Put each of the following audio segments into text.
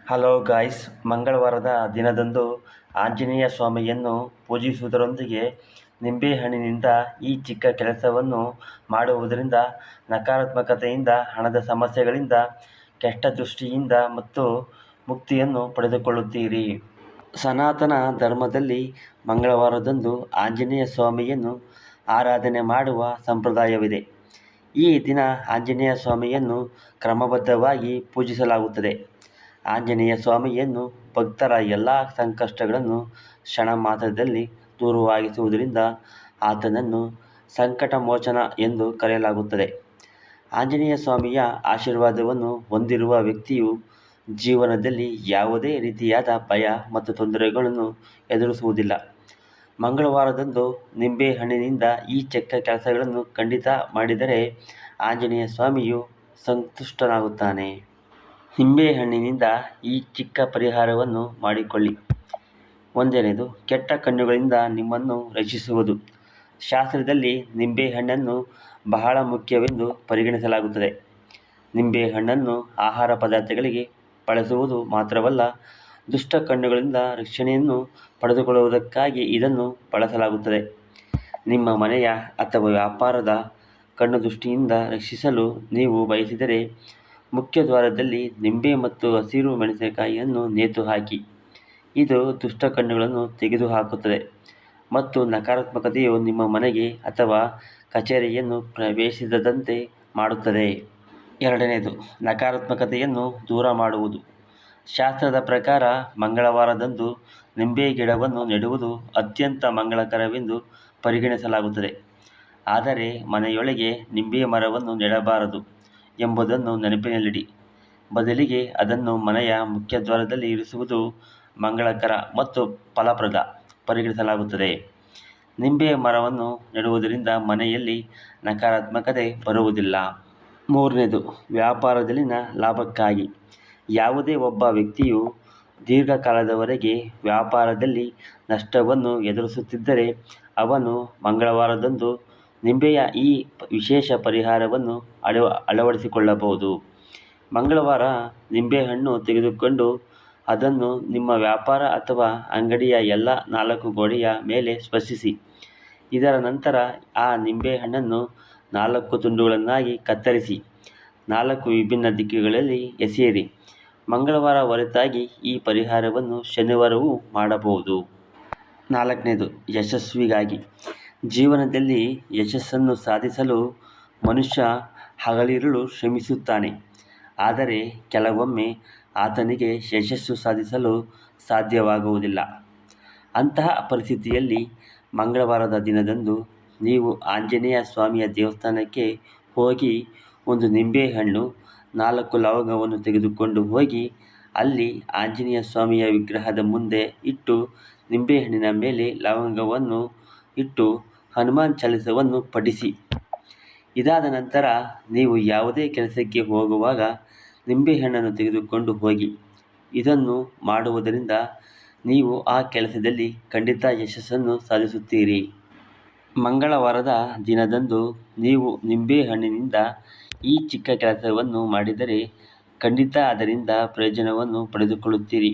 Hello guys, ಮಂಗಳವಾರದ ದಿನದಂದು ಆಂಜನೇಯ ಸ್ವಾಮಿಯನ್ನು ಪೂಜಿಸುವುದರೊಂದಿಗೆ ನಿಂಬೆಹಣ್ಣಿನಿಂದ ಈ ಚಿಕ್ಕ ಕೆಲಸವನ್ನು ಮಾಡುವುದರಿಂದ ನಕಾರಾತ್ಮಕತೆಯಿಂದ, ಹಣದ ಸಮಸ್ಯೆಗಳಿಂದ, ಕೆಟ್ಟ ದೃಷ್ಟಿಯಿಂದ ಮತ್ತು ಮುಕ್ತಿಯನ್ನು ಪಡೆದುಕೊಳ್ಳುತ್ತೀರಿ. ಸನಾತನ ಧರ್ಮದಲ್ಲಿ ಮಂಗಳವಾರದಂದು ಆಂಜನೇಯ ಸ್ವಾಮಿಯನ್ನು ಆರಾಧನೆ ಮಾಡುವ ಸಂಪ್ರದಾಯವಿದೆ. ಈ ದಿನ ಆಂಜನೇಯ ಸ್ವಾಮಿಯನ್ನು ಕ್ರಮಬದ್ಧವಾಗಿ ಪೂಜಿಸಲಾಗುತ್ತದೆ. ಆಂಜನೇಯ ಸ್ವಾಮಿಯನ್ನು ಭಕ್ತರ ಎಲ್ಲ ಸಂಕಷ್ಟಗಳನ್ನು ಕ್ಷಣ ಮಾತ್ರದಲ್ಲಿ ದೂರವಾಗಿಸುವುದರಿಂದ ಆತನನ್ನು ಸಂಕಟಮೋಚನ ಎಂದು ಕರೆಯಲಾಗುತ್ತದೆ. ಆಂಜನೇಯ ಸ್ವಾಮಿಯ ಆಶೀರ್ವಾದವನ್ನು ಹೊಂದಿರುವ ವ್ಯಕ್ತಿಯು ಜೀವನದಲ್ಲಿ ಯಾವುದೇ ರೀತಿಯಾದ ಭಯ ಮತ್ತು ತೊಂದರೆಗಳನ್ನು ಎದುರಿಸುವುದಿಲ್ಲ. ಮಂಗಳವಾರದಂದು ನಿಂಬೆಹಣ್ಣಿನಿಂದ ಈ ಚಿಕ್ಕ ಕೆಲಸಗಳನ್ನು ಖಂಡಿತ ಮಾಡಿದರೆ ಆಂಜನೇಯ ಸ್ವಾಮಿಯು ಸಂತುಷ್ಟನಾಗುತ್ತಾನೆ. ನಿಂಬೆಹಣ್ಣಿನಿಂದ ಈ ಚಿಕ್ಕ ಪರಿಹಾರವನ್ನು ಮಾಡಿಕೊಳ್ಳಿ. 1ನೇದು, ಕೆಟ್ಟ ಕಣ್ಣುಗಳಿಂದ ನಿಮ್ಮನ್ನು ರಕ್ಷಿಸುವುದು. ಶಾಸ್ತ್ರದಲ್ಲಿ ನಿಂಬೆಹಣ್ಣನ್ನು ಬಹಳ ಮುಖ್ಯವೆಂದು ಪರಿಗಣಿಸಲಾಗುತ್ತದೆ. ನಿಂಬೆಹಣ್ಣನ್ನು ಆಹಾರ ಪದಾರ್ಥಗಳಿಗೆ ಬಳಸುವುದು ಮಾತ್ರವಲ್ಲ, ದುಷ್ಟ ಕಣ್ಣುಗಳಿಂದ ರಕ್ಷಣೆಯನ್ನು ಪಡೆದುಕೊಳ್ಳುವುದಕ್ಕಾಗಿ ಇದನ್ನು ಬಳಸಲಾಗುತ್ತದೆ. ನಿಮ್ಮ ಮನೆಯ ಅಥವಾ ವ್ಯಾಪಾರದ ಕಣ್ಣು ದೃಷ್ಟಿಯಿಂದ ರಕ್ಷಿಸಲು ನೀವು ಬಯಸಿದರೆ ಮುಖ್ಯ ದ್ವಾರದಲ್ಲಿ ನಿಂಬೆ ಮತ್ತು ಹಸಿರು ಮೆಣಸಿನಕಾಯಿಯನ್ನು ನೇತು ಹಾಕಿ. ಇದು ದುಷ್ಟ ಕಣ್ಣುಗಳನ್ನು ತೆಗೆದುಹಾಕುತ್ತದೆ ಮತ್ತು ನಕಾರಾತ್ಮಕತೆಯು ನಿಮ್ಮ ಮನೆಗೆ ಅಥವಾ ಕಚೇರಿಯನ್ನು ಪ್ರವೇಶಿಸದಂತೆ ಮಾಡುತ್ತದೆ. 2ನೇದು, ನಕಾರಾತ್ಮಕತೆಯನ್ನು ದೂರ ಮಾಡುವುದು. ಶಾಸ್ತ್ರದ ಪ್ರಕಾರ ಮಂಗಳವಾರದಂದು ನಿಂಬೆ ಗಿಡವನ್ನು ನೆಡುವುದು ಅತ್ಯಂತ ಮಂಗಳಕರವೆಂದು ಪರಿಗಣಿಸಲಾಗುತ್ತದೆ. ಆದರೆ ಮನೆಯೊಳಗೆ ನಿಂಬೆ ಮರವನ್ನು ನೆಡಬಾರದು ಎಂಬುದನ್ನು ನೆನಪಿನಲ್ಲಿಡಿ. ಬದಲಿಗೆ ಅದನ್ನು ಮನೆಯ ಮುಖ್ಯದ್ವಾರದಲ್ಲಿ ಇರಿಸುವುದು ಮಂಗಳಕರ ಮತ್ತು ಫಲಪ್ರದ ಪರಿಗಣಿಸಲಾಗುತ್ತದೆ. ನಿಂಬೆ ಮರವನ್ನು ನೆಡುವುದರಿಂದ ಮನೆಯಲ್ಲಿ ನಕಾರಾತ್ಮಕತೆ ಬರುವುದಿಲ್ಲ. 3ನೇದು, ವ್ಯಾಪಾರದಲ್ಲಿನ ಲಾಭಕ್ಕಾಗಿ. ಯಾವುದೇ ಒಬ್ಬ ವ್ಯಕ್ತಿಯು ದೀರ್ಘಕಾಲದವರೆಗೆ ವ್ಯಾಪಾರದಲ್ಲಿ ನಷ್ಟವನ್ನು ಎದುರಿಸುತ್ತಿದ್ದರೆ ಅವನು ಮಂಗಳವಾರದಂದು ನಿಂಬೆಯ ಈ ವಿಶೇಷ ಪರಿಹಾರವನ್ನು ಅಳವಡಿಸಿಕೊಳ್ಳಬಹುದು. ಮಂಗಳವಾರ ನಿಂಬೆಹಣ್ಣು ತೆಗೆದುಕೊಂಡು ಅದನ್ನು ನಿಮ್ಮ ವ್ಯಾಪಾರ ಅಥವಾ ಅಂಗಡಿಯ ಎಲ್ಲ 4 ಗೋಡೆಯ ಮೇಲೆ ಸ್ಪರ್ಶಿಸಿ. ಇದರ ನಂತರ ಆ ನಿಂಬೆಹಣ್ಣನ್ನು 4 ತುಂಡುಗಳನ್ನಾಗಿ ಕತ್ತರಿಸಿ 4 ವಿಭಿನ್ನ ದಿಕ್ಕುಗಳಲ್ಲಿ ಎಸೆಯಿರಿ. ಮಂಗಳವಾರ ಹೊರತಾಗಿ ಈ ಪರಿಹಾರವನ್ನು ಶನಿವಾರವೂ ಮಾಡಬಹುದು. 4ನೇದು, ಯಶಸ್ವಿಗಾಗಿ. ಜೀವನದಲ್ಲಿ ಯಶಸ್ಸನ್ನು ಸಾಧಿಸಲು ಮನುಷ್ಯ ಹಗಲಿರುಳು ಶ್ರಮಿಸುತ್ತಾನೆ. ಆದರೆ ಕೆಲವೊಮ್ಮೆ ಆತನಿಗೆ ಯಶಸ್ಸು ಸಾಧಿಸಲು ಸಾಧ್ಯವಾಗುವುದಿಲ್ಲ. ಅಂತಹ ಪರಿಸ್ಥಿತಿಯಲ್ಲಿ ಮಂಗಳವಾರದ ದಿನದಂದು ನೀವು ಆಂಜನೇಯ ಸ್ವಾಮಿಯ ದೇವಸ್ಥಾನಕ್ಕೆ ಹೋಗಿ ಒಂದು ನಿಂಬೆಹಣ್ಣು, 4 ಲವಂಗವನ್ನು ತೆಗೆದುಕೊಂಡು ಹೋಗಿ ಅಲ್ಲಿ ಆಂಜನೇಯ ಸ್ವಾಮಿಯ ವಿಗ್ರಹದ ಮುಂದೆ ಇಟ್ಟು ನಿಂಬೆಹಣ್ಣಿನ ಮೇಲೆ ಲವಂಗವನ್ನು ಇಟ್ಟು ಹನುಮಾನ್ ಚಾಲಿಸವನ್ನು ಪಠಿಸಿ. ಇದಾದ ನಂತರ ನೀವು ಯಾವುದೇ ಕೆಲಸಕ್ಕೆ ಹೋಗುವಾಗ ನಿಂಬೆಹಣ್ಣನ್ನು ತೆಗೆದುಕೊಂಡು ಹೋಗಿ. ಇದನ್ನು ಮಾಡುವುದರಿಂದ ನೀವು ಆ ಕೆಲಸದಲ್ಲಿ ಖಂಡಿತ ಯಶಸ್ಸನ್ನು ಸಾಧಿಸುತ್ತೀರಿ. ಮಂಗಳವಾರದ ದಿನದಂದು ನೀವು ನಿಂಬೆಹಣ್ಣಿನಿಂದ ಈ ಚಿಕ್ಕ ಕೆಲಸವನ್ನು ಮಾಡಿದರೆ ಖಂಡಿತ ಅದರಿಂದ ಪ್ರಯೋಜನವನ್ನು ಪಡೆದುಕೊಳ್ಳುತ್ತೀರಿ.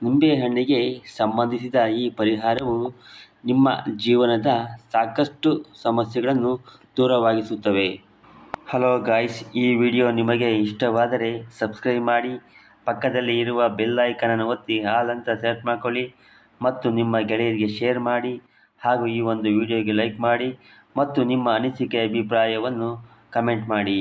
ನಿಂಬೆಹಣ್ಣಿಗೆ ಸಂಬಂಧಿಸಿದ ಈ ಪರಿಹಾರವು ನಿಮ್ಮ ಜೀವನದ ಸಾಕಷ್ಟು ಸಮಸ್ಯೆಗಳನ್ನು ದೂರವಾಗಿಸುತ್ತವೆ. ಹಲೋ ಗಾಯ್ಸ್, ಈ ವಿಡಿಯೋ ನಿಮಗೆ ಇಷ್ಟವಾದರೆ ಸಬ್ಸ್ಕ್ರೈಬ್ ಮಾಡಿ, ಪಕ್ಕದಲ್ಲಿ ಇರುವ ಬೆಲ್ ಐಕಾನ್ ಅನ್ನು ಒತ್ತಿ ಆಲ್ ಅಂತ ಸೆಲೆಕ್ಟ್ ಮಾಡಿಕೊಳ್ಳಿ ಮತ್ತು ನಿಮ್ಮ ಗೆಳೆಯರಿಗೆ ಶೇರ್ ಮಾಡಿ ಹಾಗೂ ಈ ಒಂದು ವಿಡಿಯೋಗೆ ಲೈಕ್ ಮಾಡಿ ಮತ್ತು ನಿಮ್ಮ ಅನಿಸಿಕೆ ಅಭಿಪ್ರಾಯವನ್ನು ಕಮೆಂಟ್ ಮಾಡಿ.